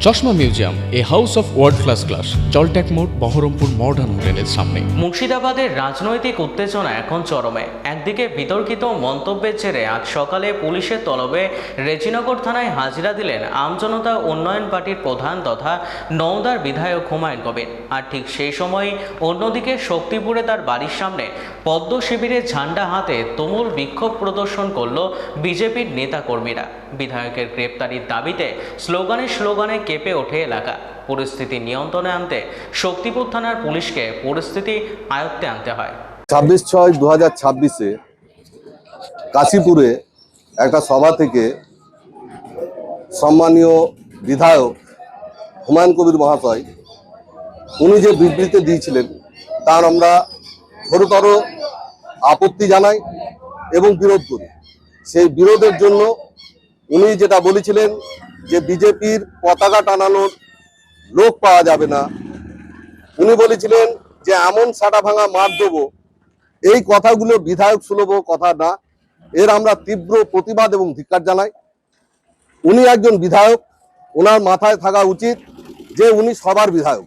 চশমা museum, a house of world class, জলট্যাক মোড়, বহরমপুর মডার্ন হোটেলের সামনে। মুর্শিদাবাদের রাজনৈতিক উত্তেজনা এখন চরমে। একদিকে বিতর্কিত মন্তব্যের জেরে আজ সকালে পুলিশের তলবে রেজিনগর থানায় হাজিরা দিলেন আমজনতা উন্নয়ন পার্টির প্রধান তথা নওদার বিধায়ক হুমায়ুন কবির। আর ঠিক সেই সময় অন্যদিকে শক্তিপুরে তার বাড়ির সামনে পদ্ম শিবিরের ঝান্ডা হাতে তুমুল বিক্ষোভ প্রদর্শন করল বিজেপির নেতাকর্মীরা। বিধায়কের গ্রেপ্তারির দাবিতে স্লোগানে কেঁপে ওঠে এলাকা। পরিস্থিতি নিয়ন্ত্রণে আনতে শক্তিপুর থানার পুলিশকে পরিস্থিতি আয়ত্তে আনতে হয়। 26/6/2026 কাশীপুরে একটা সভা থেকে সম্মানীয় বিধায়ক হুমায়ুন কবির মহাশয় উনি যে বিবৃতি দিয়েছিলেন তার আমরা ঘোরতর আপত্তি জানাই এবং বিরোধ করি। সেই বিরোধের জন্য উনি যেটা বলেছিলেন যে বিজেপির পতাকা টানানোর লোক পাওয়া যাবে না, উনি বলেছিলেন যে এমন সাটা ভাঙা মার দেবো, এই কথাগুলো বিধায়ক সুলভ কথা না। এর আমরা তীব্র প্রতিবাদ এবং ধিক্কার জানাই। উনি একজন বিধায়ক, ওনার মাথায় থাকা উচিত যে উনি সবার বিধায়ক।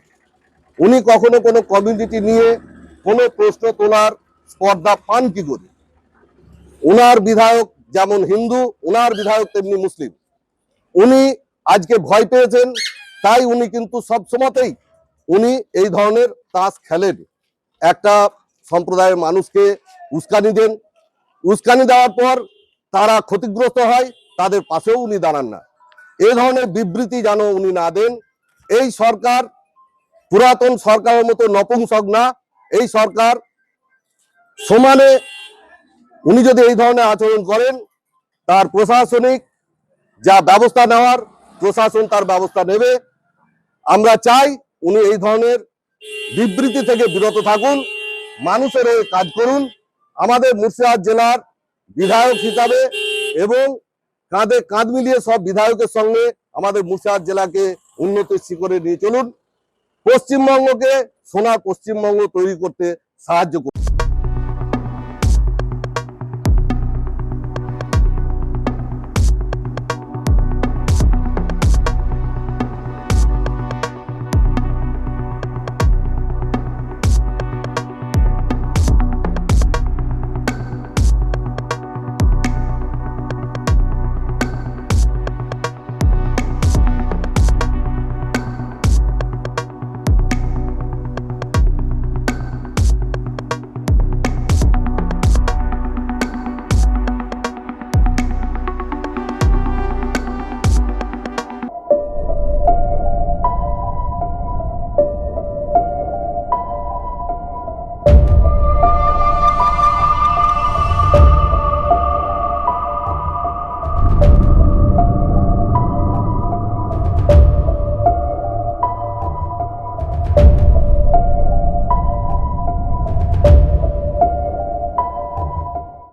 উনি কখনো কোনো কমিউনিটি নিয়ে কোনো প্রশ্ন তোলার স্পর্ধা পান কি করে? ওনার বিধায়ক যেমন হিন্দু, ওনার বিধায়ক তেমনি মুসলিম। উনি আজকে ভয় পেয়েছেন, তাই উনি কিন্তু সবসময়তেই উনি এই ধরনের তাস খেলেন। একটা সম্প্রদায়ের মানুষকে উস্কানি দেন, উস্কানি দেওয়ার পর তারা ক্ষতিগ্রস্ত হয়, তাদের পাশেও উনি দাঁড়ান না। এই ধরনের বিবৃতি যেন উনি না দেন। এই সরকার পুরাতন সরকারের মতো নপুংসক না। এই সরকার সমানে উনি যদি এই ধরনের আচরণ করেন, তার প্রশাসনিক যা ব্যবস্থা নেওয়ার প্রশাসন তার ব্যবস্থা নেবে। আমরা চাই উনি এই ধরনের বিবৃতি থেকে বিরত থাকুন, মানুষের হয়ে কাজ করুন। আমাদের মুর্শিদাবাদ জেলার বিধায়ক হিসাবে এবং কাঁধে কাঁধ মিলিয়ে সব বিধায়কের সঙ্গে আমাদের মুর্শিদাবাদ জেলাকে উন্নতির শিখরে নিয়ে চলুন। পশ্চিমবঙ্গকে সোনার পশ্চিমবঙ্গ তৈরি করতে সাহায্য করুন।